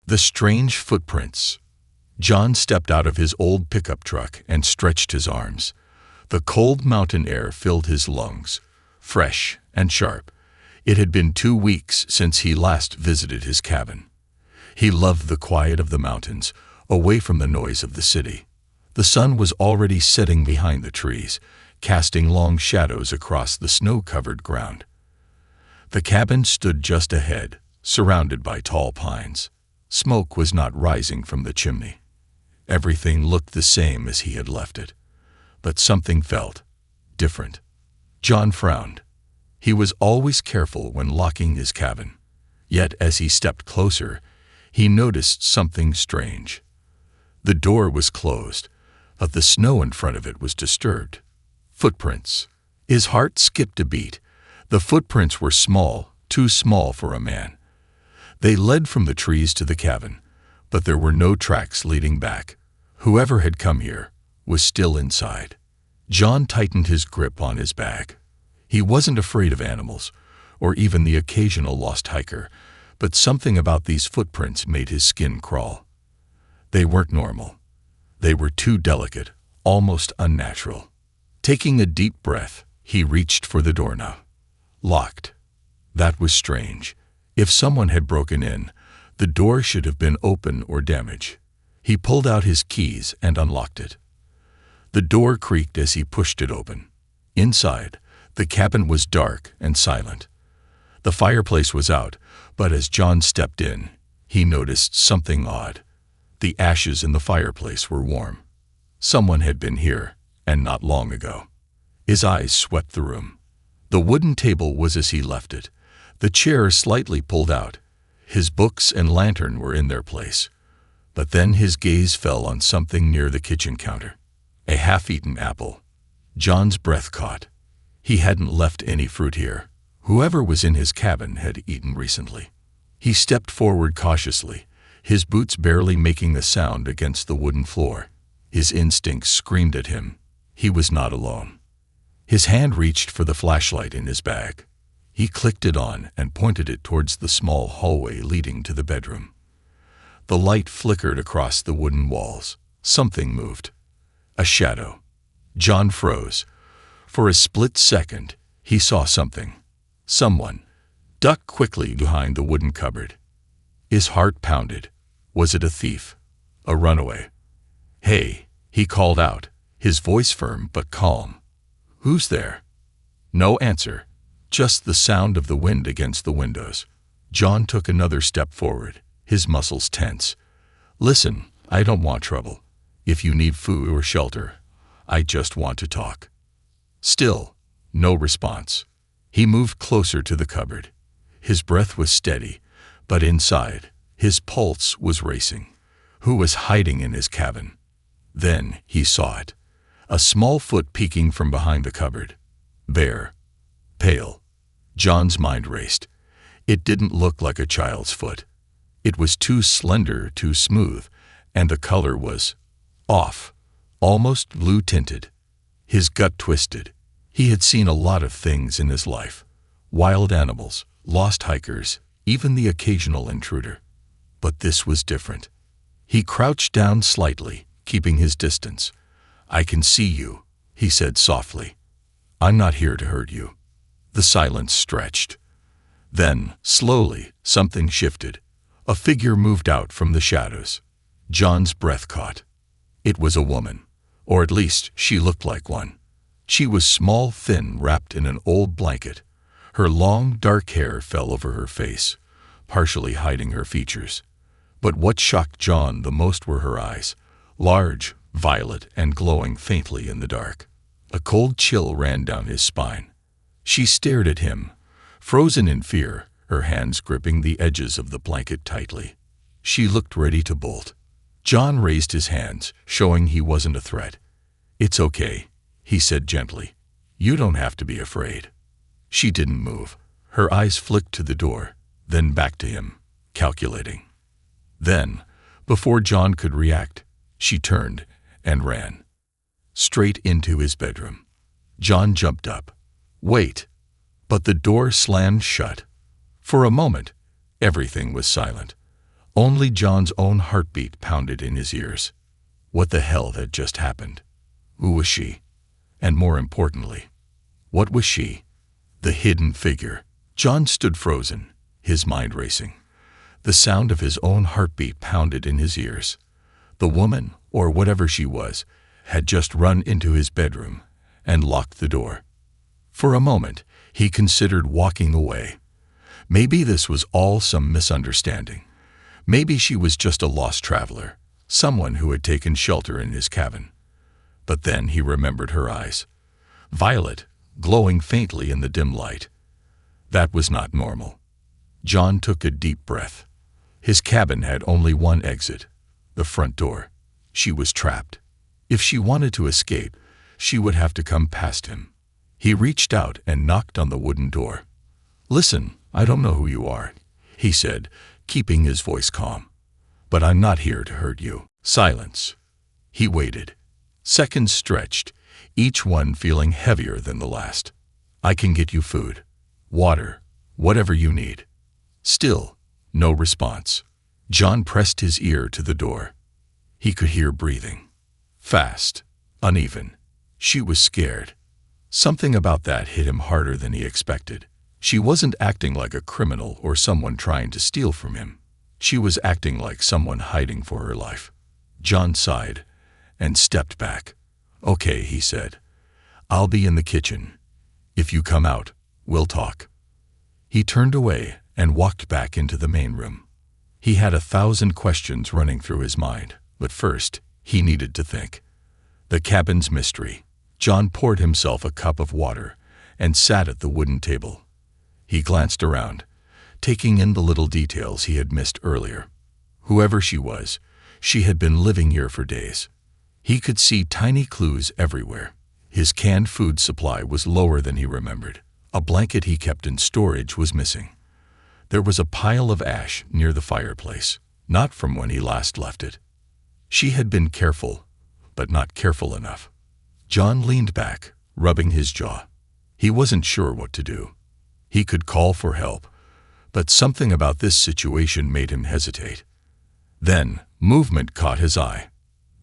The strange footprints. John stepped out of his old pickup truck and stretched his arms. The cold mountain air filled his lungs, fresh and sharp. It had been 2 weeks since he last visited his cabin. He loved the quiet of the mountains, away from the noise of the city. The sun was already setting behind the trees, casting long shadows across the snow-covered ground. The cabin stood just ahead, surrounded by tall pines. Smoke was not rising from the chimney. Everything looked the same as he had left it. But something felt different. John frowned. He was always careful when locking his cabin. Yet as he stepped closer, he noticed something strange. The door was closed, but the snow in front of it was disturbed. Footprints. His heart skipped a beat. The footprints were small, too small for a man. They led from the trees to the cabin, but there were no tracks leading back. Whoever had come here was still inside. John tightened his grip on his bag. He wasn't afraid of animals, or even the occasional lost hiker, but something about these footprints made his skin crawl. They weren't normal. They were too delicate, almost unnatural. Taking a deep breath, he reached for the doorknob. Locked. That was strange. If someone had broken in, the door should have been open or damaged. He pulled out his keys and unlocked it. The door creaked as he pushed it open. Inside, the cabin was dark and silent. The fireplace was out, but as John stepped in, he noticed something odd. The ashes in the fireplace were warm. Someone had been here, and not long ago. His eyes swept the room. The wooden table was as he left it, the chair slightly pulled out. His books and lantern were in their place. But then his gaze fell on something near the kitchen counter. A half-eaten apple. John's breath caught. He hadn't left any fruit here. Whoever was in his cabin had eaten recently. He stepped forward cautiously, his boots barely making a sound against the wooden floor. His instincts screamed at him. He was not alone. His hand reached for the flashlight in his bag. He clicked it on and pointed it towards the small hallway leading to the bedroom. The light flickered across the wooden walls. Something moved. A shadow. John froze. For a split second, he saw something. Someone. Ducked quickly behind the wooden cupboard. His heart pounded. Was it a thief? A runaway? "Hey," he called out, his voice firm but calm. "Who's there?" No answer. Just the sound of the wind against the windows. John took another step forward, his muscles tense. "Listen, I don't want trouble. If you need food or shelter, I just want to talk." Still, no response. He moved closer to the cupboard. His breath was steady, but inside, his pulse was racing. Who was hiding in his cabin? Then he saw it. A small foot peeking from behind the cupboard. Bare. Pale. John's mind raced. It didn't look like a child's foot. It was too slender, too smooth, and the color was off, almost blue-tinted. His gut twisted. He had seen a lot of things in his life. Wild animals, lost hikers, even the occasional intruder. But this was different. He crouched down slightly, keeping his distance. "I can see you," he said softly. "I'm not here to hurt you." The silence stretched. Then, slowly, something shifted. A figure moved out from the shadows. John's breath caught. It was a woman, or at least she looked like one. She was small, thin, wrapped in an old blanket. Her long, dark hair fell over her face, partially hiding her features. But what shocked John the most were her eyes, large, violet, and glowing faintly in the dark. A cold chill ran down his spine. She stared at him, frozen in fear, her hands gripping the edges of the blanket tightly. She looked ready to bolt. John raised his hands, showing he wasn't a threat. "It's okay," he said gently. "You don't have to be afraid." She didn't move. Her eyes flicked to the door, then back to him, calculating. Then, before John could react, she turned and ran. Straight into his bedroom. John jumped up. "Wait!" But the door slammed shut. For a moment, everything was silent. Only John's own heartbeat pounded in his ears. What the hell had just happened? Who was she? And more importantly, what was she? The hidden figure. John stood frozen, his mind racing. The sound of his own heartbeat pounded in his ears. The woman, or whatever she was, had just run into his bedroom and locked the door. For a moment, he considered walking away. Maybe this was all some misunderstanding. Maybe she was just a lost traveler, someone who had taken shelter in his cabin. But then he remembered her eyes. Violet, glowing faintly in the dim light. That was not normal. John took a deep breath. His cabin had only one exit, the front door. She was trapped. If she wanted to escape, she would have to come past him. He reached out and knocked on the wooden door. "Listen, I don't know who you are," he said, keeping his voice calm. "But I'm not here to hurt you." Silence. He waited. Seconds stretched, each one feeling heavier than the last. "I can get you food, water, whatever you need." Still, no response. John pressed his ear to the door. He could hear breathing. Fast, uneven. She was scared. Something about that hit him harder than he expected. She wasn't acting like a criminal or someone trying to steal from him. She was acting like someone hiding for her life. John sighed and stepped back. "Okay," he said. "I'll be in the kitchen. If you come out, we'll talk." He turned away and walked back into the main room. He had 1,000 questions running through his mind, but first, he needed to think. The cabin's mystery. John poured himself a cup of water and sat at the wooden table. He glanced around, taking in the little details he had missed earlier. Whoever she was, she had been living here for days. He could see tiny clues everywhere. His canned food supply was lower than he remembered. A blanket he kept in storage was missing. There was a pile of ash near the fireplace, not from when he last left it. She had been careful, but not careful enough. John leaned back, rubbing his jaw. He wasn't sure what to do. He could call for help, but something about this situation made him hesitate. Then, movement caught his eye.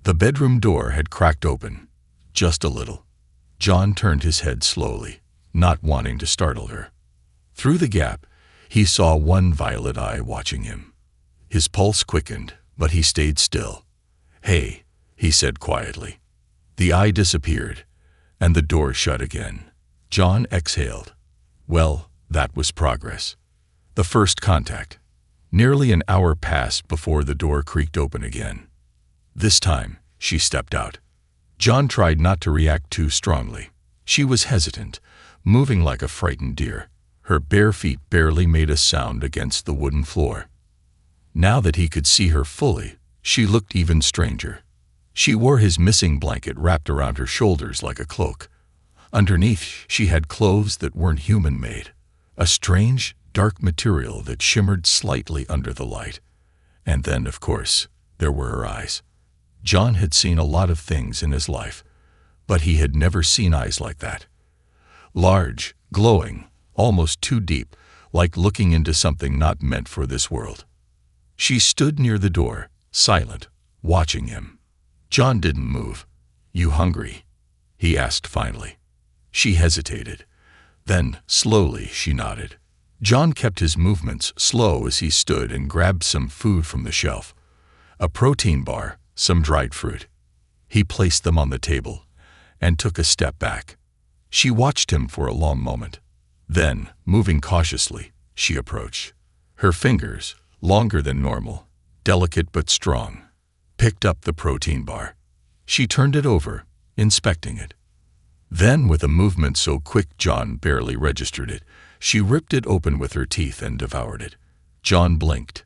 The bedroom door had cracked open, just a little. John turned his head slowly, not wanting to startle her. Through the gap, he saw one violet eye watching him. His pulse quickened, but he stayed still. "Hey," he said quietly. The eye disappeared, and the door shut again. John exhaled. Well, that was progress. The first contact. Nearly an hour passed before the door creaked open again. This time, she stepped out. John tried not to react too strongly. She was hesitant, moving like a frightened deer. Her bare feet barely made a sound against the wooden floor. Now that he could see her fully, she looked even stranger. She wore his missing blanket wrapped around her shoulders like a cloak. Underneath, she had clothes that weren't human-made, a strange, dark material that shimmered slightly under the light. And then, of course, there were her eyes. John had seen a lot of things in his life, but he had never seen eyes like that. Large, glowing, almost too deep, like looking into something not meant for this world. She stood near the door, silent, watching him. John didn't move. "You hungry?" he asked finally. She hesitated. Then, slowly, she nodded. John kept his movements slow as he stood and grabbed some food from the shelf. A protein bar, some dried fruit. He placed them on the table and took a step back. She watched him for a long moment. Then, moving cautiously, she approached. Her fingers, longer than normal, delicate but strong, picked up the protein bar. She turned it over, inspecting it. Then, with a movement so quick John barely registered it, she ripped it open with her teeth and devoured it. John blinked.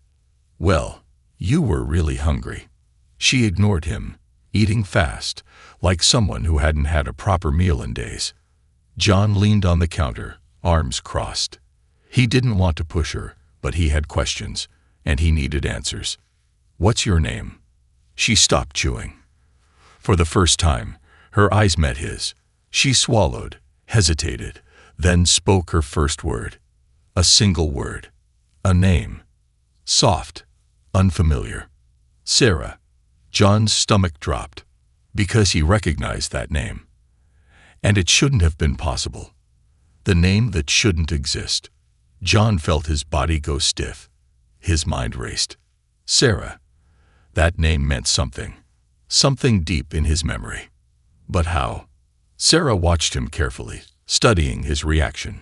"Well, you were really hungry." She ignored him, eating fast, like someone who hadn't had a proper meal in days. John leaned on the counter, arms crossed. He didn't want to push her, but he had questions, and he needed answers. "What's your name?" She stopped chewing. For the first time, her eyes met his. She swallowed, hesitated, then spoke her first word. A single word. A name. Soft, unfamiliar. Sarah. John's stomach dropped, because he recognized that name. And it shouldn't have been possible. The name that shouldn't exist. John felt his body go stiff. His mind raced. Sarah. That name meant something. Something deep in his memory. But how? Sarah watched him carefully, studying his reaction.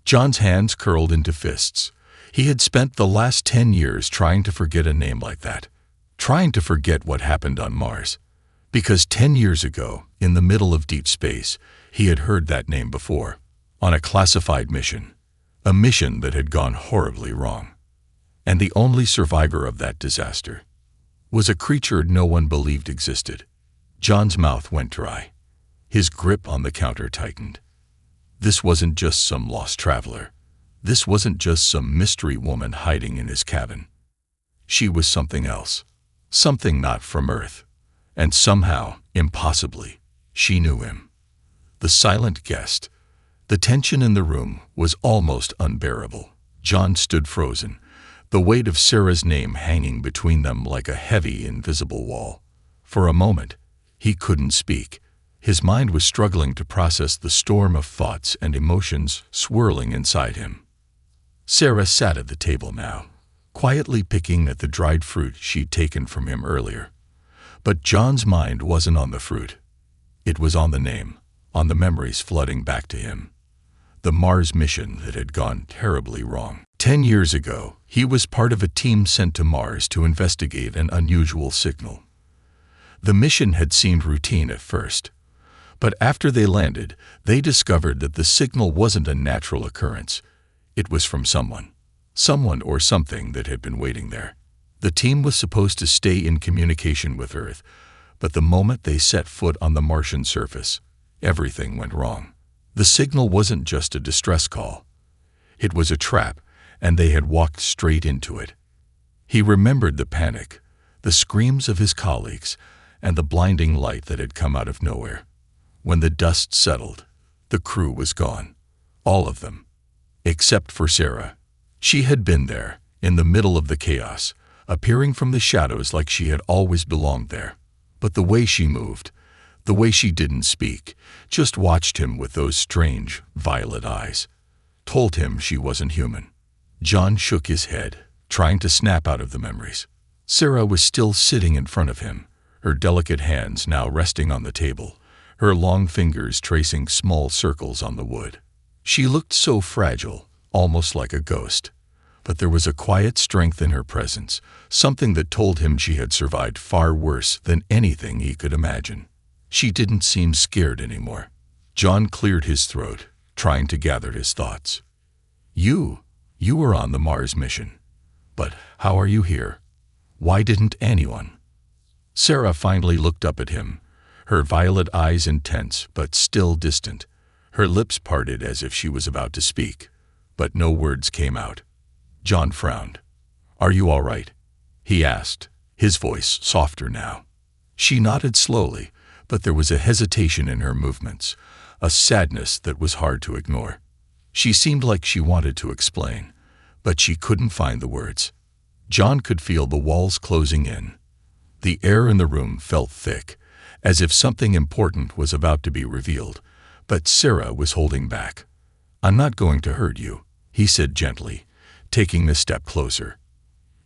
John's hands curled into fists. He had spent the last 10 years trying to forget a name like that. Trying to forget what happened on Mars. Because 10 years ago, in the middle of deep space, he had heard that name before. On a classified mission. A mission that had gone horribly wrong. And the only survivor of that disaster was a creature no one believed existed. John's mouth went dry. His grip on the counter tightened. This wasn't just some lost traveler. This wasn't just some mystery woman hiding in his cabin. She was something else. Something not from Earth. And somehow, impossibly, she knew him. The silent guest. The tension in the room was almost unbearable. John stood frozen, the weight of Sarah's name hanging between them like a heavy, invisible wall. For a moment, he couldn't speak. His mind was struggling to process the storm of thoughts and emotions swirling inside him. Sarah sat at the table now, quietly picking at the dried fruit she'd taken from him earlier. But John's mind wasn't on the fruit. It was on the name, on the memories flooding back to him. The Mars mission that had gone terribly wrong. 10 years ago, he was part of a team sent to Mars to investigate an unusual signal. The mission had seemed routine at first, but after they landed, they discovered that the signal wasn't a natural occurrence. It was from someone or something that had been waiting there. The team was supposed to stay in communication with Earth, but the moment they set foot on the Martian surface, everything went wrong. The signal wasn't just a distress call. It was a trap, and they had walked straight into it. He remembered the panic, the screams of his colleagues, and the blinding light that had come out of nowhere. When the dust settled, the crew was gone. All of them. Except for Sarah. She had been there, in the middle of the chaos, appearing from the shadows like she had always belonged there. But the way she moved, the way she didn't speak, just watched him with those strange, violet eyes, told him she wasn't human. John shook his head, trying to snap out of the memories. Sarah was still sitting in front of him, her delicate hands now resting on the table, her long fingers tracing small circles on the wood. She looked so fragile, almost like a ghost. But there was a quiet strength in her presence, something that told him she had survived far worse than anything he could imagine. She didn't seem scared anymore. John cleared his throat, trying to gather his thoughts. You were on the Mars mission. But how are you here? Why didn't anyone? Sarah finally looked up at him, her violet eyes intense but still distant. Her lips parted as if she was about to speak, but no words came out. John frowned. "Are you all right?" he asked, his voice softer now. She nodded slowly, but there was a hesitation in her movements, a sadness that was hard to ignore. She seemed like she wanted to explain, but she couldn't find the words. John could feel the walls closing in. The air in the room felt thick, as if something important was about to be revealed, but Sarah was holding back. "I'm not going to hurt you," he said gently, taking a step closer.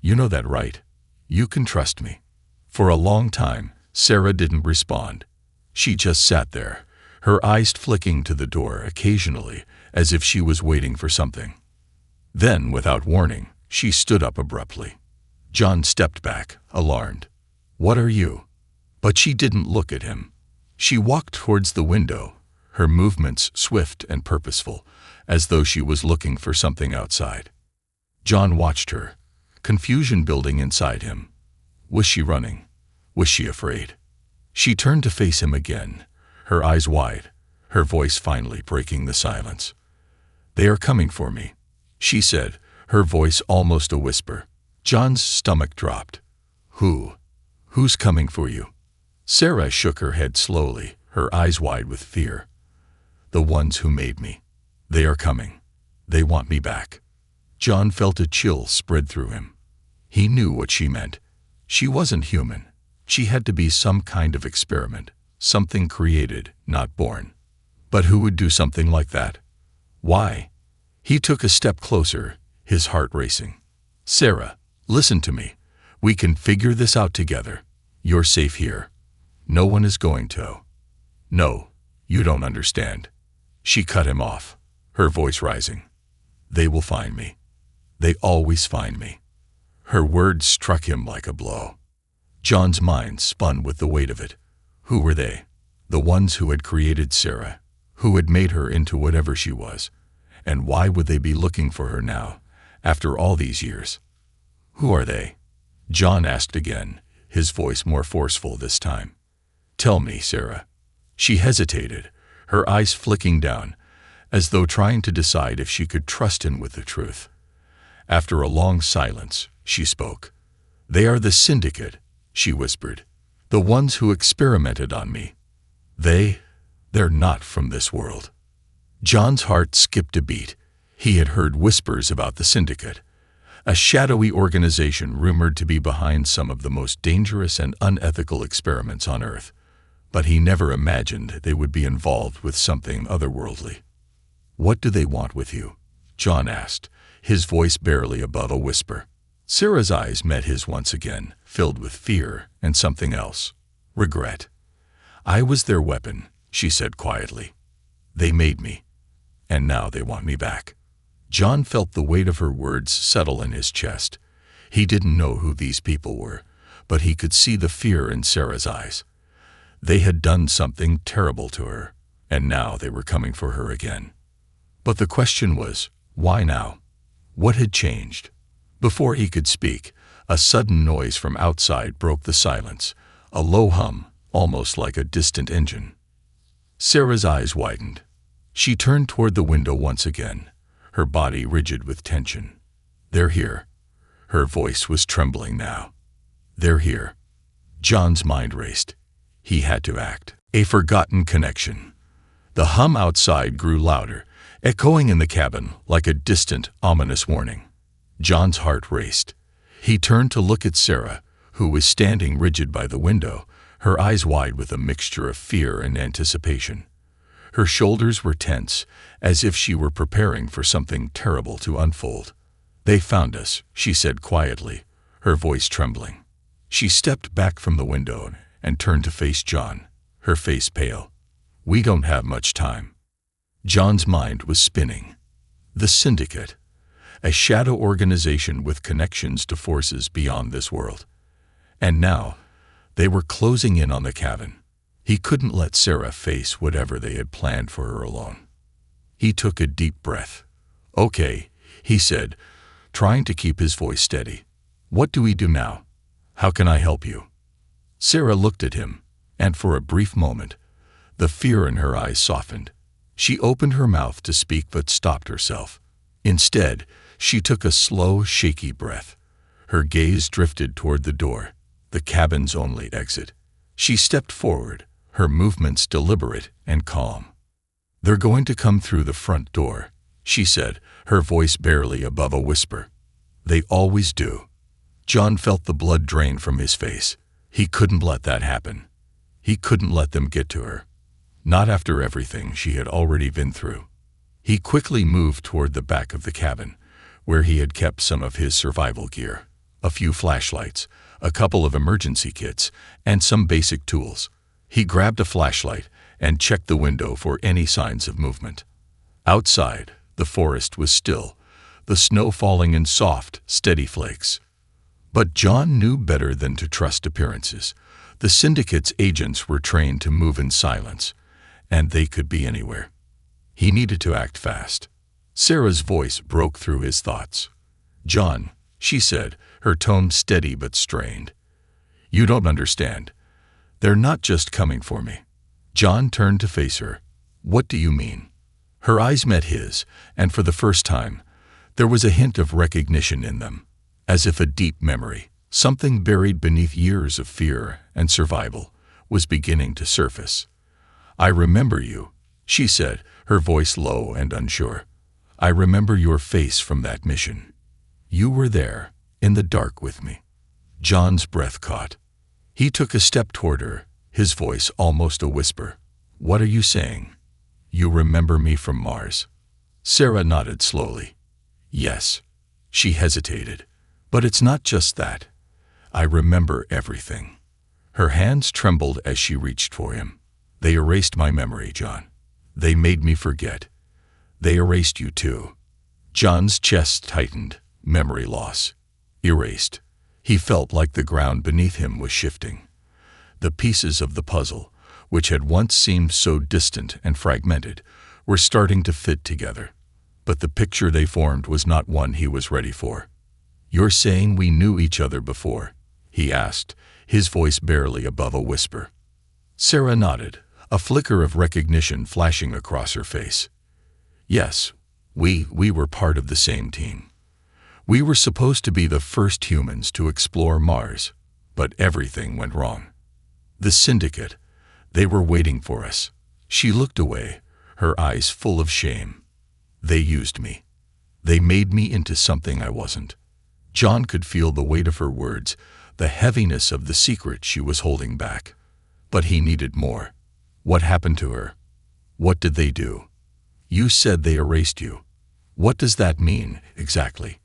"You know that, right? You can trust me." For a long time, Sarah didn't respond. She just sat there, her eyes flicking to the door occasionally, as if she was waiting for something. Then, without warning, she stood up abruptly. John stepped back, alarmed. "What are you?" But she didn't look at him. She walked towards the window, her movements swift and purposeful, as though she was looking for something outside. John watched her, confusion building inside him. Was she running? Was she afraid? She turned to face him again, her eyes wide, her voice finally breaking the silence. "They are coming for me," she said, her voice almost a whisper. John's stomach dropped. Who's coming for you?" Sarah shook her head slowly, her eyes wide with fear. "The ones who made me. They are coming. They want me back." John felt a chill spread through him. He knew what she meant. She wasn't human. She had to be some kind of experiment, something created, not born. But who would do something like that? Why? He took a step closer, his heart racing. Sarah, listen to me. We can figure this out together. You're safe here. No one is going to. No, you don't understand. She cut him off, her voice rising. They will find me. They always find me. Her words struck him like a blow. John's mind spun with the weight of it. Who were they? The ones who had created Sarah, who had made her into whatever she was. And why would they be looking for her now, after all these years? Who are they? John asked again, his voice more forceful this time. Tell me, Sarah. She hesitated, her eyes flicking down, as though trying to decide if she could trust him with the truth. After a long silence, she spoke. They are the syndicate, she whispered. The ones who experimented on me. They're not from this world. John's heart skipped a beat. He had heard whispers about the syndicate, a shadowy organization rumored to be behind some of the most dangerous and unethical experiments on Earth. But he never imagined they would be involved with something otherworldly. What do they want with you? John asked, his voice barely above a whisper. Sarah's eyes met his once again, filled with fear and something else. Regret. I was their weapon, she said quietly. They made me, and now they want me back. John felt the weight of her words settle in his chest. He didn't know who these people were, but he could see the fear in Sarah's eyes. They had done something terrible to her, and now they were coming for her again. But the question was, why now? What had changed? Before he could speak, a sudden noise from outside broke the silence, a low hum, almost like a distant engine. Sarah's eyes widened. She turned toward the window once again, her body rigid with tension. They're here. Her voice was trembling now. They're here. John's mind raced. He had to act. A forgotten connection. The hum outside grew louder, echoing in the cabin like a distant, ominous warning. John's heart raced. He turned to look at Sarah, who was standing rigid by the window, her eyes wide with a mixture of fear and anticipation. Her shoulders were tense, as if she were preparing for something terrible to unfold. They found us, she said quietly, her voice trembling. She stepped back from the window and turned to face John, her face pale. We don't have much time. John's mind was spinning. The syndicate, a shadow organization with connections to forces beyond this world. And now, they were closing in on the cabin. He couldn't let Sarah face whatever they had planned for her alone. He took a deep breath. Okay, he said, trying to keep his voice steady. What do we do now? How can I help you? Sarah looked at him, and for a brief moment, the fear in her eyes softened. She opened her mouth to speak but stopped herself. Instead, she took a slow, shaky breath. Her gaze drifted toward the door, the cabin's only exit. She stepped forward, her movements deliberate and calm. They're going to come through the front door, she said, her voice barely above a whisper. They always do. John felt the blood drain from his face. He couldn't let that happen. He couldn't let them get to her. Not after everything she had already been through. He quickly moved toward the back of the cabin, where he had kept some of his survival gear, a few flashlights, a couple of emergency kits, and some basic tools. He grabbed a flashlight and checked the window for any signs of movement. Outside, the forest was still, the snow falling in soft, steady flakes. But John knew better than to trust appearances. The syndicate's agents were trained to move in silence, and they could be anywhere. He needed to act fast. Sarah's voice broke through his thoughts. John, she said, her tone steady but strained. You don't understand. They're not just coming for me. John turned to face her. What do you mean? Her eyes met his, and for the first time, there was a hint of recognition in them, as if a deep memory, something buried beneath years of fear and survival, was beginning to surface. I remember you, she said, her voice low and unsure. I remember your face from that mission. You were there, in the dark with me. John's breath caught. He took a step toward her, his voice almost a whisper. "What are you saying? You remember me from Mars?" Sarah nodded slowly. "Yes." She hesitated. "But it's not just that. I remember everything." Her hands trembled as she reached for him. "They erased my memory, John. They made me forget. They erased you too." John's chest tightened. Memory loss. Erased. He felt like the ground beneath him was shifting. The pieces of the puzzle, which had once seemed so distant and fragmented, were starting to fit together. But the picture they formed was not one he was ready for. "You're saying we knew each other before?" he asked, his voice barely above a whisper. Sarah nodded, a flicker of recognition flashing across her face. "Yes, we were part of the same team. We were supposed to be the first humans to explore Mars, but everything went wrong. The Syndicate, they were waiting for us." She looked away, her eyes full of shame. "They used me. They made me into something I wasn't." John could feel the weight of her words, the heaviness of the secret she was holding back. But he needed more. "What happened to her? What did they do? You said they erased you. What does that mean, exactly?"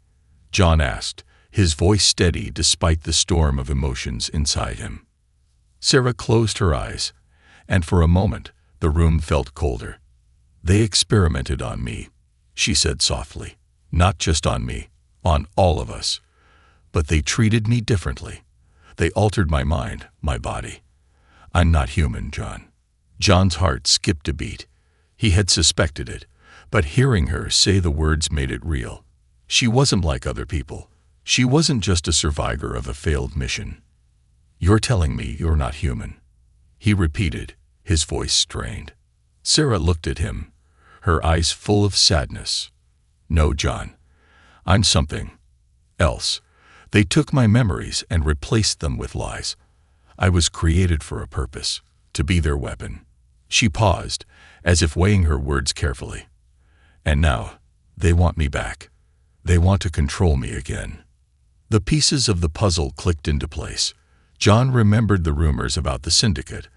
John asked, his voice steady despite the storm of emotions inside him. Sarah closed her eyes, and for a moment the room felt colder. "They experimented on me," she said softly. "Not just on me, on all of us. But they treated me differently. They altered my mind, my body. I'm not human, John." John's heart skipped a beat. He had suspected it, but hearing her say the words made it real. She wasn't like other people. She wasn't just a survivor of a failed mission. "You're telling me you're not human?" he repeated, his voice strained. Sarah looked at him, her eyes full of sadness. "No, John. I'm something else. They took my memories and replaced them with lies. I was created for a purpose, to be their weapon." She paused, as if weighing her words carefully. "And now, they want me back. They want to control me again." The pieces of the puzzle clicked into place. John remembered the rumors about the Syndicate,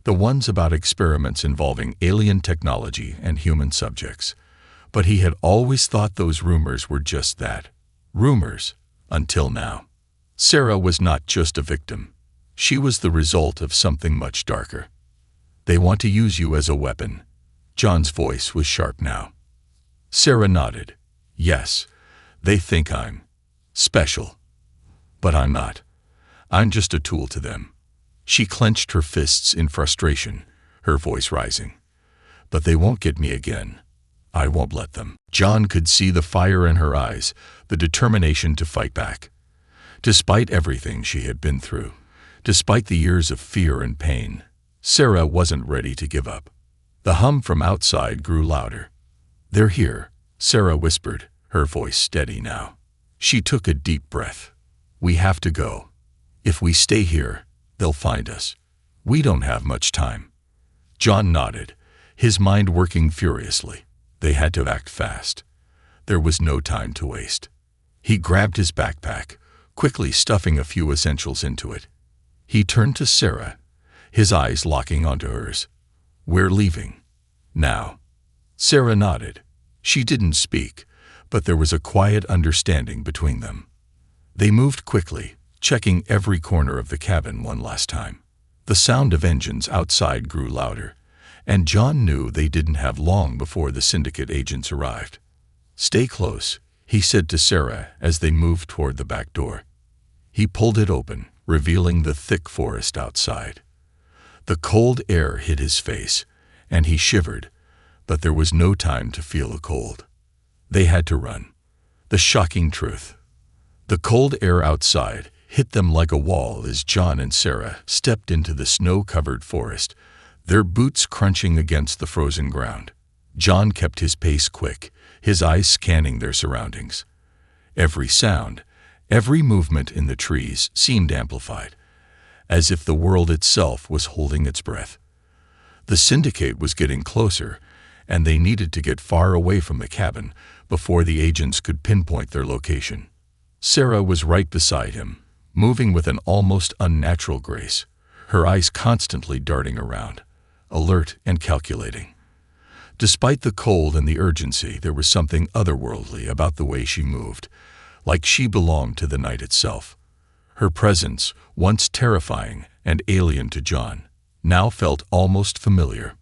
the ones about experiments involving alien technology and human subjects. But he had always thought those rumors were just that, rumors, until now. Sarah was not just a victim. She was the result of something much darker. "They want to use you as a weapon." John's voice was sharp now. Sarah nodded. "Yes, they think I'm special. But I'm not. I'm just a tool to them." She clenched her fists in frustration, her voice rising. "But they won't get me again. I won't let them." John could see the fire in her eyes, the determination to fight back. Despite everything she had been through, despite the years of fear and pain, Sarah wasn't ready to give up. The hum from outside grew louder. "They're here," Sarah whispered, her voice steady now. She took a deep breath. "We have to go. If we stay here, they'll find us. We don't have much time." John nodded, his mind working furiously. They had to act fast. There was no time to waste. He grabbed his backpack, quickly stuffing a few essentials into it. He turned to Sarah, his eyes locking onto hers. "We're leaving. Now." Sarah nodded. She didn't speak, but there was a quiet understanding between them. They moved quickly, checking every corner of the cabin one last time. The sound of engines outside grew louder, and John knew they didn't have long before the Syndicate agents arrived. "Stay close," he said to Sarah as they moved toward the back door. He pulled it open, revealing the thick forest outside. The cold air hit his face, and he shivered, but there was no time to feel the cold. They had to run. The shocking truth. The cold air outside hit them like a wall as John and Sarah stepped into the snow-covered forest, their boots crunching against the frozen ground. John kept his pace quick, his eyes scanning their surroundings. Every sound, every movement in the trees seemed amplified, as if the world itself was holding its breath. The Syndicate was getting closer, and they needed to get far away from the cabin before the agents could pinpoint their location. Sarah was right beside him, moving with an almost unnatural grace, her eyes constantly darting around, alert and calculating. Despite the cold and the urgency, there was something otherworldly about the way she moved, like she belonged to the night itself. Her presence, once terrifying and alien to John, now felt almost familiar.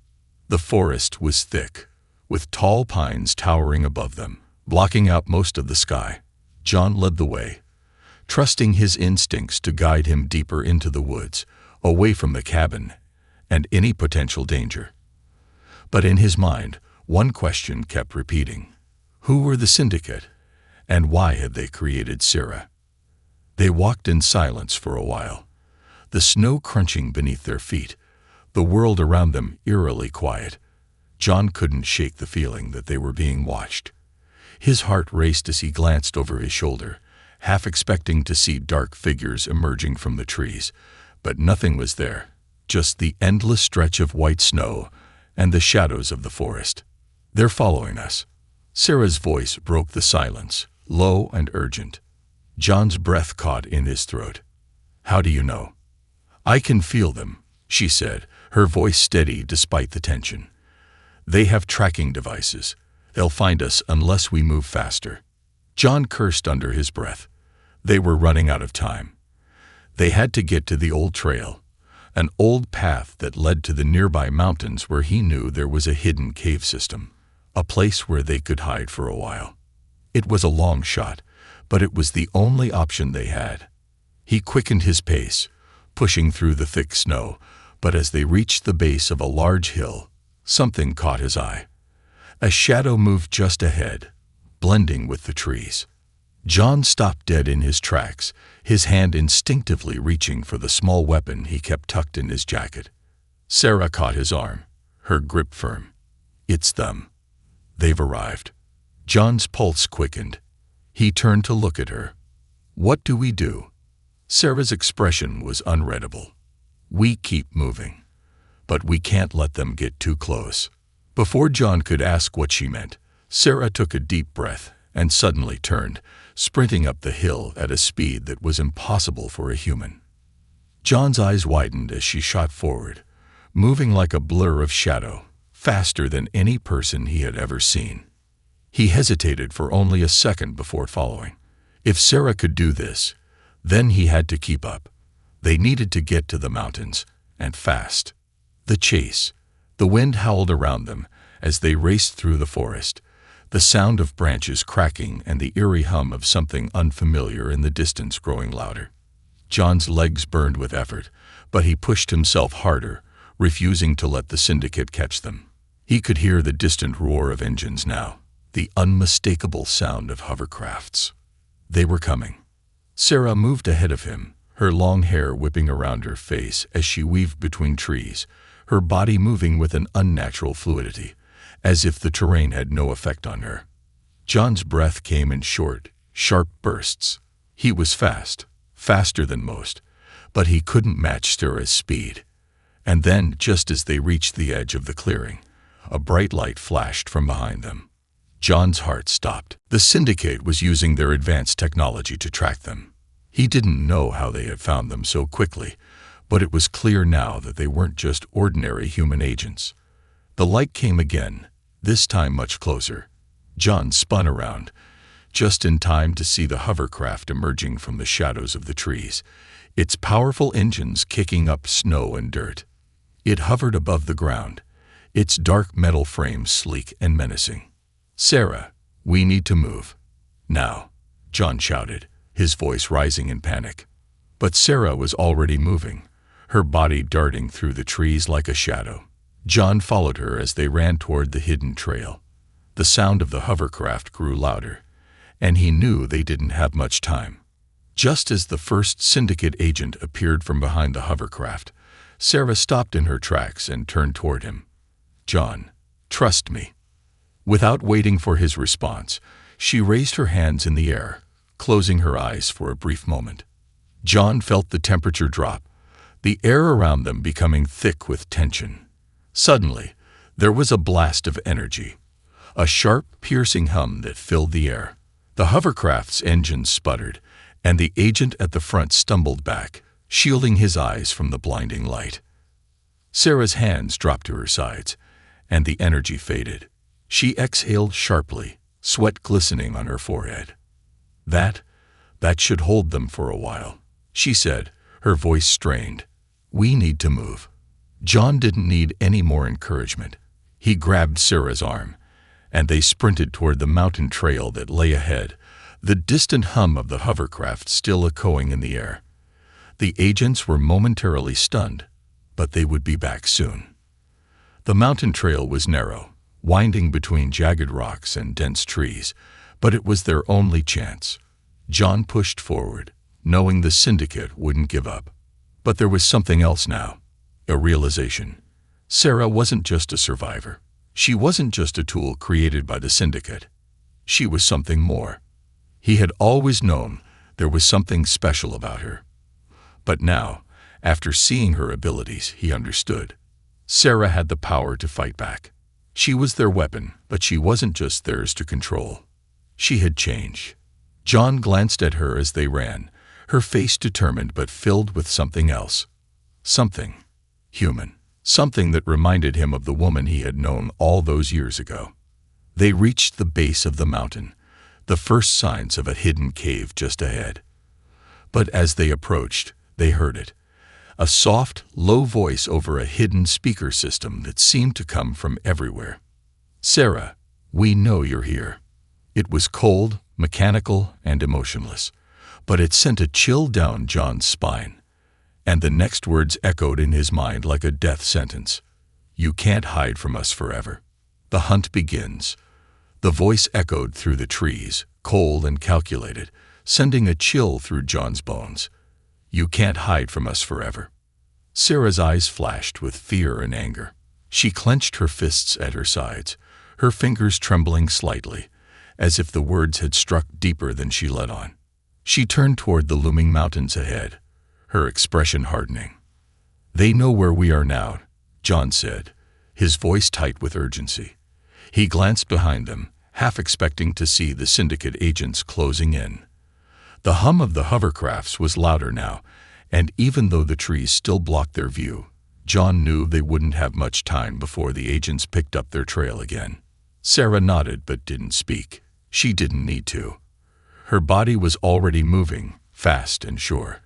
The forest was thick, with tall pines towering above them, blocking out most of the sky. John led the way, trusting his instincts to guide him deeper into the woods, away from the cabin and any potential danger. But in his mind, one question kept repeating. Who were the syndicate, and why had they created Sarah? They walked in silence for a while, the snow crunching beneath their feet, the world around them eerily quiet. John couldn't shake the feeling that they were being watched. His heart raced as he glanced over his shoulder, half expecting to see dark figures emerging from the trees, but nothing was there, just the endless stretch of white snow and the shadows of the forest. They're following us. Sarah's voice broke the silence, low and urgent. John's breath caught in his throat. How do you know? I can feel them, she said, her voice steady despite the tension. They have tracking devices. They'll find us unless we move faster. John cursed under his breath. They were running out of time. They had to get to the old trail, an old path that led to the nearby mountains where he knew there was a hidden cave system, a place where they could hide for a while. It was a long shot, but it was the only option they had. He quickened his pace, pushing through the thick snow, but as they reached the base of a large hill, something caught his eye. A shadow moved just ahead, blending with the trees. John stopped dead in his tracks, his hand instinctively reaching for the small weapon he kept tucked in his jacket. Sarah caught his arm, her grip firm. It's them. They've arrived. John's pulse quickened. He turned to look at her. What do we do? Sarah's expression was unreadable. We keep moving, but we can't let them get too close. Before John could ask what she meant, Sarah took a deep breath and suddenly turned, sprinting up the hill at a speed that was impossible for a human. John's eyes widened as she shot forward, moving like a blur of shadow, faster than any person he had ever seen. He hesitated for only a second before following. If Sarah could do this, then he had to keep up. They needed to get to the mountains, and fast. The chase. The wind howled around them as they raced through the forest, the sound of branches cracking and the eerie hum of something unfamiliar in the distance growing louder. John's legs burned with effort, but he pushed himself harder, refusing to let the syndicate catch them. He could hear the distant roar of engines now, the unmistakable sound of hovercrafts. They were coming. Sarah moved ahead of him, her long hair whipping around her face as she weaved between trees, her body moving with an unnatural fluidity, as if the terrain had no effect on her. John's breath came in short, sharp bursts. He was fast, faster than most, but he couldn't match Sarah's speed. And then, just as they reached the edge of the clearing, a bright light flashed from behind them. John's heart stopped. The syndicate was using their advanced technology to track them. He didn't know how they had found them so quickly, but it was clear now that they weren't just ordinary human agents. The light came again, this time much closer. John spun around, just in time to see the hovercraft emerging from the shadows of the trees, its powerful engines kicking up snow and dirt. It hovered above the ground, its dark metal frame sleek and menacing. "Sarah, we need to move. Now," John shouted, his voice rising in panic. But Sarah was already moving, her body darting through the trees like a shadow. John followed her as they ran toward the hidden trail. The sound of the hovercraft grew louder, and he knew they didn't have much time. Just as the first syndicate agent appeared from behind the hovercraft, Sarah stopped in her tracks and turned toward him. "John, trust me." Without waiting for his response, she raised her hands in the air, closing her eyes for a brief moment. John felt the temperature drop, the air around them becoming thick with tension. Suddenly, there was a blast of energy, a sharp, piercing hum that filled the air. The hovercraft's engines sputtered, and the agent at the front stumbled back, shielding his eyes from the blinding light. Sarah's hands dropped to her sides, and the energy faded. She exhaled sharply, sweat glistening on her forehead. That should hold them for a while, she said, her voice strained. We need to move. John didn't need any more encouragement. He grabbed Sarah's arm, and they sprinted toward the mountain trail that lay ahead, the distant hum of the hovercraft still echoing in the air. The agents were momentarily stunned, but they would be back soon. The mountain trail was narrow, winding between jagged rocks and dense trees, but it was their only chance. John pushed forward, knowing the syndicate wouldn't give up. But there was something else now, a realization. Sarah wasn't just a survivor. She wasn't just a tool created by the syndicate. She was something more. He had always known there was something special about her. But now, after seeing her abilities, he understood. Sarah had the power to fight back. She was their weapon, but she wasn't just theirs to control. She had changed. John glanced at her as they ran, her face determined but filled with something else. Something human. Something that reminded him of the woman he had known all those years ago. They reached the base of the mountain, the first signs of a hidden cave just ahead. But as they approached, they heard it. A soft, low voice over a hidden speaker system that seemed to come from everywhere. Sarah, we know you're here. It was cold, mechanical, and emotionless, but it sent a chill down John's spine. And the next words echoed in his mind like a death sentence. You can't hide from us forever. The hunt begins. The voice echoed through the trees, cold and calculated, sending a chill through John's bones. You can't hide from us forever. Sarah's eyes flashed with fear and anger. She clenched her fists at her sides, her fingers trembling slightly, as if the words had struck deeper than she let on. She turned toward the looming mountains ahead, her expression hardening. They know where we are now, John said, his voice tight with urgency. He glanced behind them, half expecting to see the syndicate agents closing in. The hum of the hovercrafts was louder now, and even though the trees still blocked their view, John knew they wouldn't have much time before the agents picked up their trail again. Sarah nodded but didn't speak. She didn't need to. Her body was already moving, fast and sure,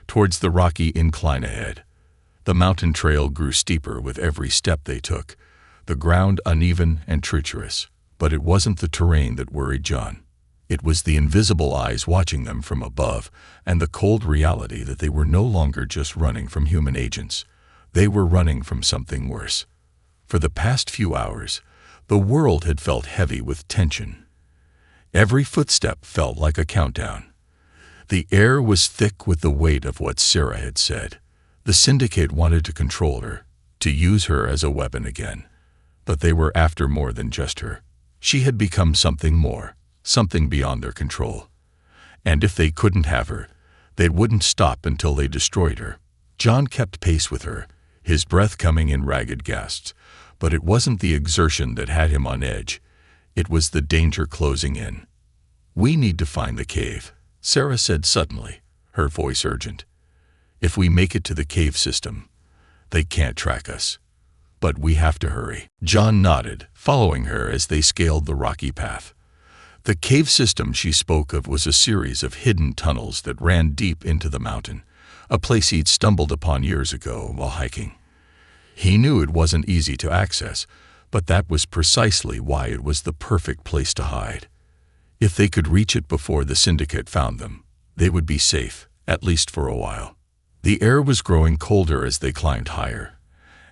towards the rocky incline ahead. The mountain trail grew steeper with every step they took, the ground uneven and treacherous. But it wasn't the terrain that worried John. It was the invisible eyes watching them from above, and the cold reality that they were no longer just running from human agents. They were running from something worse. For the past few hours, the world had felt heavy with tension. Every footstep felt like a countdown. The air was thick with the weight of what Sarah had said. The syndicate wanted to control her, to use her as a weapon again. But they were after more than just her. She had become something more, something beyond their control. And if they couldn't have her, they wouldn't stop until they destroyed her. John kept pace with her, his breath coming in ragged gasps. But it wasn't the exertion that had him on edge. It was the danger closing in. We need to find the cave, Sarah said suddenly, her voice urgent. If we make it to the cave system, they can't track us. But we have to hurry. John nodded, following her as they scaled the rocky path. The cave system she spoke of was a series of hidden tunnels that ran deep into the mountain, a place he'd stumbled upon years ago while hiking. He knew it wasn't easy to access, but that was precisely why it was the perfect place to hide. If they could reach it before the syndicate found them, they would be safe, at least for a while. The air was growing colder as they climbed higher,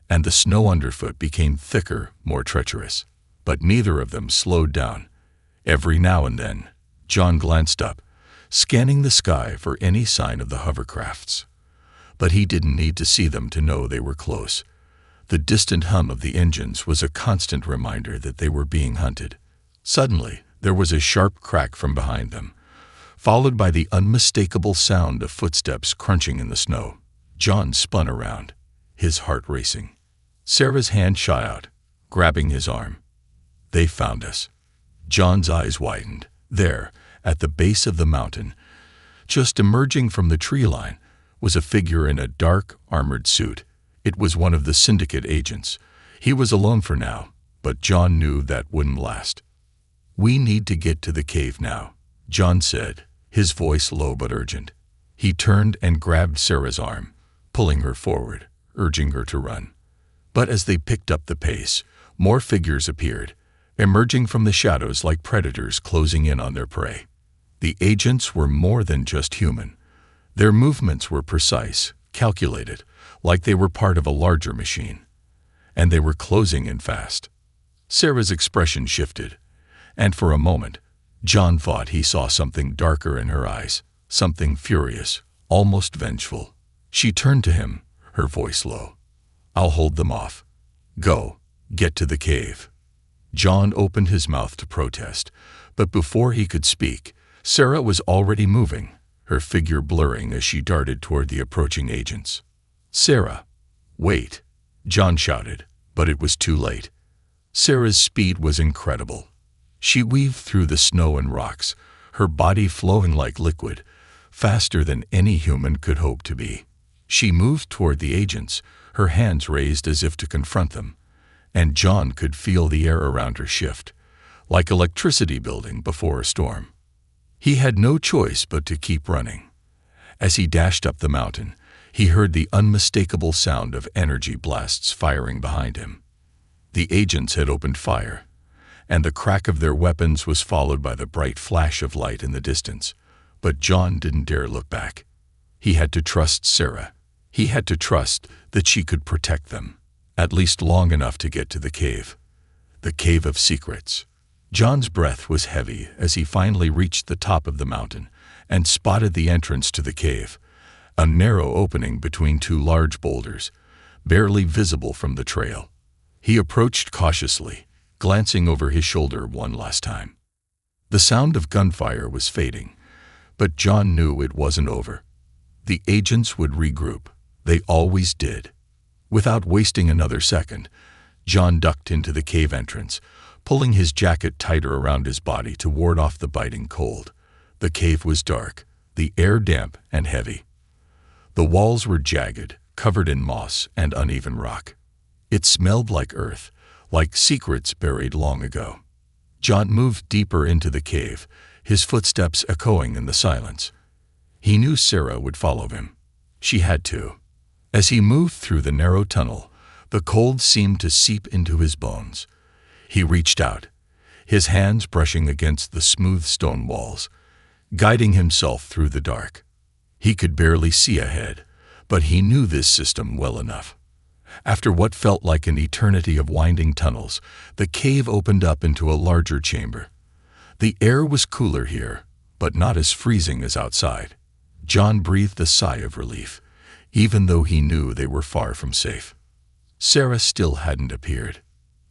and the snow underfoot became thicker, more treacherous. But neither of them slowed down. Every now and then, John glanced up, scanning the sky for any sign of the hovercrafts. But he didn't need to see them to know they were close. The distant hum of the engines was a constant reminder that they were being hunted. Suddenly, there was a sharp crack from behind them, followed by the unmistakable sound of footsteps crunching in the snow. John spun around, his heart racing. Sarah's hand shot out, grabbing his arm. They found us. John's eyes widened. There, at the base of the mountain, Just emerging from the tree line was a figure in a dark, armored suit. It was one of the syndicate agents. He was alone for now, but John knew that wouldn't last. "We need to get to the cave now," John said, his voice low but urgent. He turned and grabbed Sarah's arm, pulling her forward, urging her to run. But as they picked up the pace, more figures appeared, emerging from the shadows like predators closing in on their prey. The agents were more than just human. Their movements were precise, calculated, like they were part of a larger machine. And they were closing in fast. Sarah's expression shifted, and for a moment, John thought he saw something darker in her eyes, something furious, almost vengeful. She turned to him, her voice low. "I'll hold them off. Go, get to the cave." John opened his mouth to protest, but before he could speak, Sarah was already moving, her figure blurring as she darted toward the approaching agents. "Sarah, wait," John shouted, but it was too late. Sarah's speed was incredible. She weaved through the snow and rocks, her body flowing like liquid, faster than any human could hope to be. She moved toward the agents, her hands raised as if to confront them, and John could feel the air around her shift, like electricity building before a storm. He had no choice but to keep running. As he dashed up the mountain, he heard the unmistakable sound of energy blasts firing behind him. The agents had opened fire, and the crack of their weapons was followed by the bright flash of light in the distance. But John didn't dare look back. He had to trust Sarah. He had to trust that she could protect them, at least long enough to get to the cave of secrets. John's breath was heavy as he finally reached the top of the mountain and spotted the entrance to the cave, a narrow opening between two large boulders, barely visible from the trail. He approached cautiously, glancing over his shoulder one last time. The sound of gunfire was fading, but John knew it wasn't over. The agents would regroup. They always did. Without wasting another second, John ducked into the cave entrance, pulling his jacket tighter around his body to ward off the biting cold. The cave was dark, the air damp and heavy. The walls were jagged, covered in moss and uneven rock. It smelled like earth, like secrets buried long ago. John moved deeper into the cave, his footsteps echoing in the silence. He knew Sarah would follow him. She had to. As he moved through the narrow tunnel, the cold seemed to seep into his bones. He reached out, his hands brushing against the smooth stone walls, guiding himself through the dark. He could barely see ahead, but he knew this system well enough. After what felt like an eternity of winding tunnels, the cave opened up into a larger chamber. The air was cooler here, but not as freezing as outside. John breathed a sigh of relief, even though he knew they were far from safe. Sarah still hadn't appeared.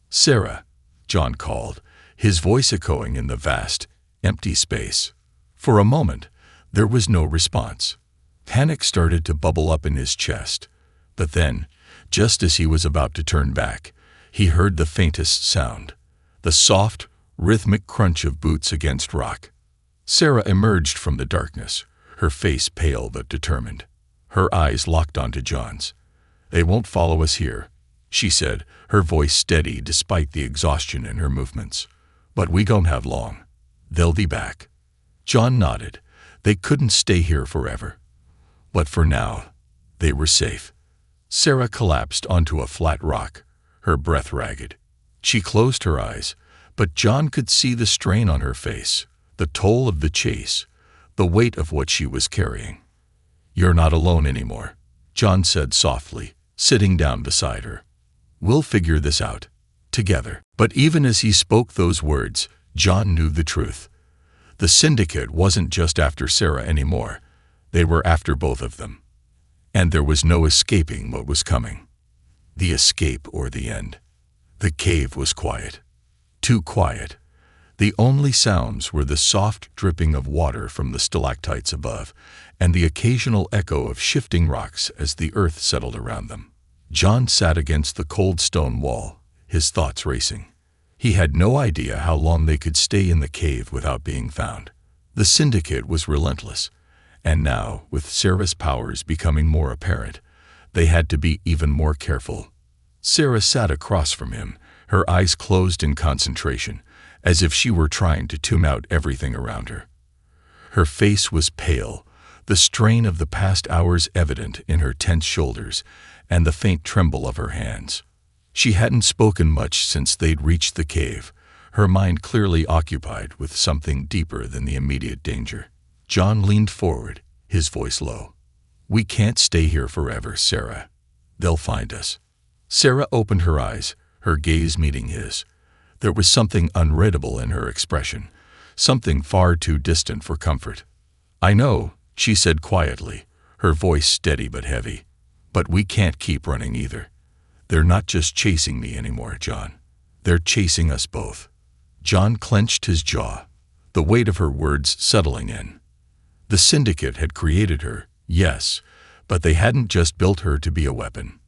"Sarah," John called, his voice echoing in the vast, empty space. For a moment, there was no response. Panic started to bubble up in his chest, but then, just as he was about to turn back, he heard the faintest sound, the soft, rhythmic crunch of boots against rock. Sarah emerged from the darkness, her face pale but determined. Her eyes locked onto John's. "They won't follow us here," she said, her voice steady despite the exhaustion in her movements. "But we don't have long. They'll be back." John nodded. They couldn't stay here forever. But for now, they were safe. Sarah collapsed onto a flat rock, her breath ragged. She closed her eyes, but John could see the strain on her face, the toll of the chase, the weight of what she was carrying. "You're not alone anymore," John said softly, sitting down beside her. "We'll figure this out, together." But even as he spoke those words, John knew the truth. The syndicate wasn't just after Sarah anymore. They were after both of them. And there was no escaping what was coming. The escape or the end. The cave was quiet. Too quiet. The only sounds were the soft dripping of water from the stalactites above, and the occasional echo of shifting rocks as the earth settled around them. John sat against the cold stone wall, his thoughts racing. He had no idea how long they could stay in the cave without being found. The syndicate was relentless, And now, with Sarah's powers becoming more apparent, they had to be even more careful. Sarah sat across from him, her eyes closed in concentration, as if she were trying to tune out everything around her. Her face was pale, the strain of the past hours evident in her tense shoulders and the faint tremble of her hands. She hadn't spoken much since they'd reached the cave, her mind clearly occupied with something deeper than the immediate danger. John leaned forward, his voice low. "We can't stay here forever, Sarah. They'll find us." Sarah opened her eyes, her gaze meeting his. There was something unreadable in her expression, something far too distant for comfort. "I know," she said quietly, her voice steady but heavy. "But we can't keep running either. They're not just chasing me anymore, John. They're chasing us both." John clenched his jaw, the weight of her words settling in. The syndicate had created her, yes, but they hadn't just built her to be a weapon.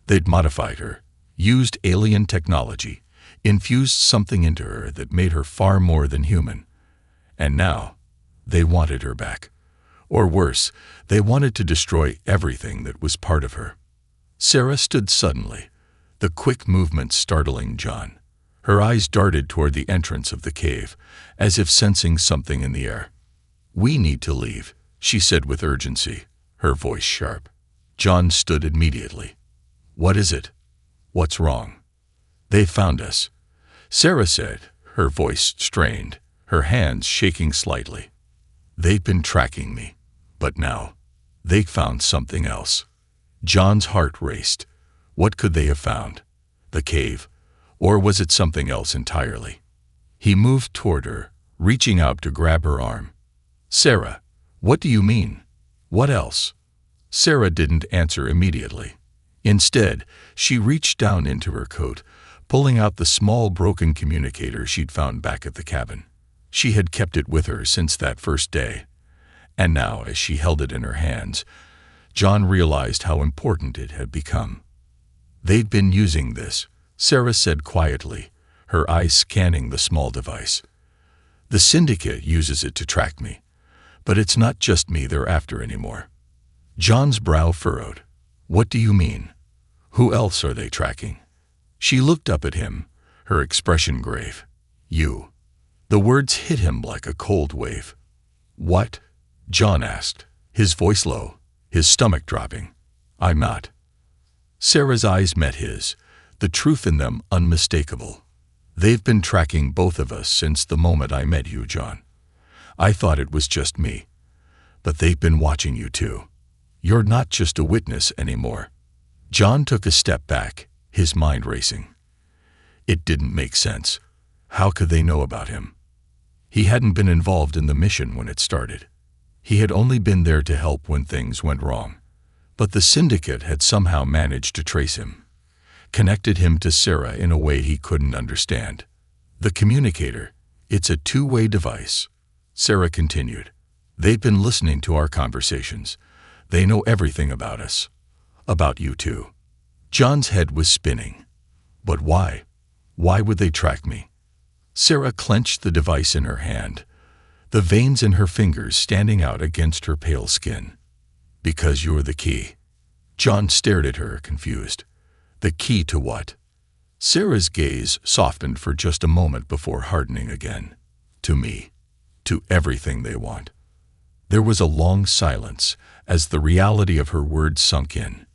They'd modified her, used alien technology, infused something into her that made her far more than human. And now, they wanted her back. Or worse, they wanted to destroy everything that was part of her. Sarah stood suddenly, the quick movement startling John. Her eyes darted toward the entrance of the cave, as if sensing something in the air. "We need to leave," she said with urgency, her voice sharp. John stood immediately. "What is it? What's wrong?" "They found us," Sarah said, her voice strained, her hands shaking slightly. "They've been tracking me, but now, they found something else." John's heart raced. What could they have found? The cave? Or was it something else entirely? He moved toward her, reaching out to grab her arm. "Sarah, what do you mean? What else?" Sarah didn't answer immediately. Instead, she reached down into her coat, pulling out the small broken communicator she'd found back at the cabin. She had kept it with her since that first day. And now, as she held it in her hands, John realized how important it had become. "They'd been using this," Sarah said quietly, her eyes scanning the small device. "The syndicate uses it to track me, but it's not just me they're after anymore." John's brow furrowed. "What do you mean? Who else are they tracking?" She looked up at him, her expression grave. "You." The words hit him like a cold wave. "What?" John asked, his voice low, his stomach dropping. "I'm not." Sarah's eyes met his, the truth in them unmistakable. "They've been tracking both of us since the moment I met you, John. I thought it was just me. But they've been watching you too. You're not just a witness anymore." John took a step back, his mind racing. It didn't make sense. How could they know about him? He hadn't been involved in the mission when it started. He had only been there to help when things went wrong. But the syndicate had somehow managed to trace him, connected him to Sarah in a way he couldn't understand. "The communicator, it's a two-way device," Sarah continued. "They've been listening to our conversations. They know everything about us. About you too." John's head was spinning. But why? Why would they track me? Sarah clenched the device in her hand, the veins in her fingers standing out against her pale skin. "Because you're the key." John stared at her, confused. "The key to what?" Sarah's gaze softened for just a moment before hardening again. "To me. To everything they want." There was a long silence as the reality of her words sunk in.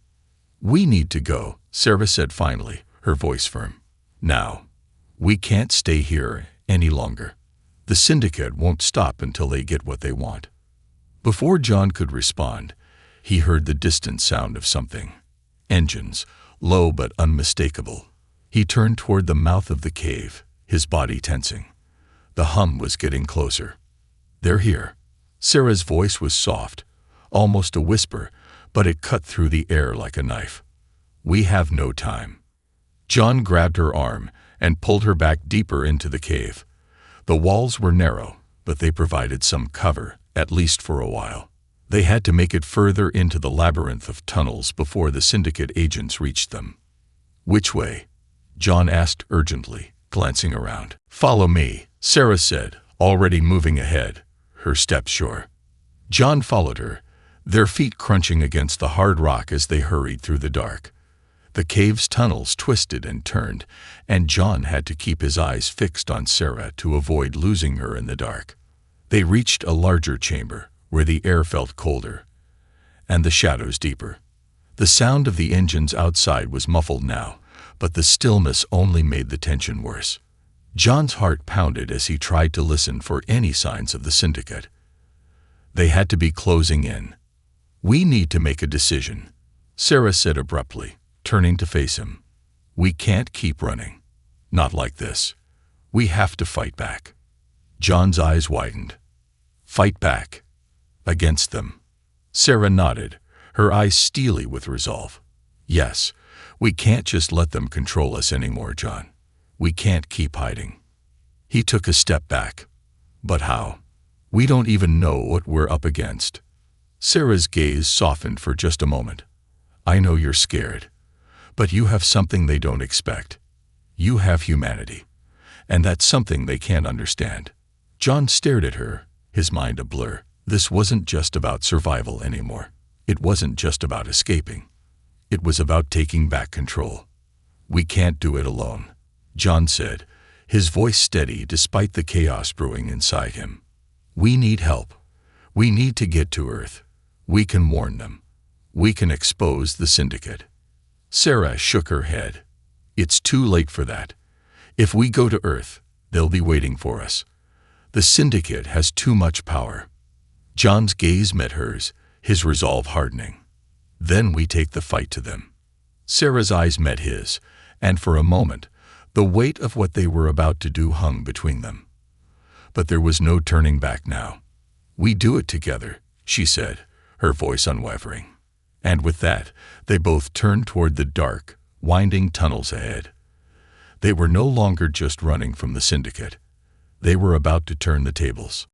"We need to go," Sarah said finally, her voice firm. "Now. We can't stay here any longer. The syndicate won't stop until they get what they want." Before John could respond, he heard the distant sound of something. Engines, low but unmistakable. He turned toward the mouth of the cave, his body tensing. The hum was getting closer. "They're here." Sarah's voice was soft, almost a whisper, but it cut through the air like a knife. "We have no time." John grabbed her arm and pulled her back deeper into the cave. The walls were narrow, but they provided some cover, at least for a while. They had to make it further into the labyrinth of tunnels before the syndicate agents reached them. "Which way?" John asked urgently, glancing around. "Follow me," Sarah said, already moving ahead, her steps sure. John followed her, their feet crunching against the hard rock as they hurried through the dark. The cave's tunnels twisted and turned, and John had to keep his eyes fixed on Sarah to avoid losing her in the dark. They reached a larger chamber, where the air felt colder, and the shadows deeper. The sound of the engines outside was muffled now, but the stillness only made the tension worse. John's heart pounded as he tried to listen for any signs of the syndicate. They had to be closing in. "We need to make a decision," Sarah said abruptly, turning to face him. "We can't keep running. Not like this. We have to fight back." John's eyes widened. "Fight back? Against them?" Sarah nodded, her eyes steely with resolve. "Yes, we can't just let them control us anymore, John. We can't keep hiding." He took a step back. "But how? We don't even know what we're up against." Sarah's gaze softened for just a moment. "I know you're scared, but you have something they don't expect. You have humanity, and that's something they can't understand." John stared at her, his mind a blur. This wasn't just about survival anymore. It wasn't just about escaping. It was about taking back control. "We can't do it alone," John said, his voice steady despite the chaos brewing inside him. "We need help. We need to get to Earth. We can warn them. We can expose the syndicate." Sarah shook her head. "It's too late for that. If we go to Earth, they'll be waiting for us. The syndicate has too much power." John's gaze met hers, his resolve hardening. "Then we take the fight to them." Sarah's eyes met his, and for a moment, the weight of what they were about to do hung between them. But there was no turning back now. "We do it together," she said, her voice unwavering. And with that, they both turned toward the dark, winding tunnels ahead. They were no longer just running from the syndicate. They were about to turn the tables.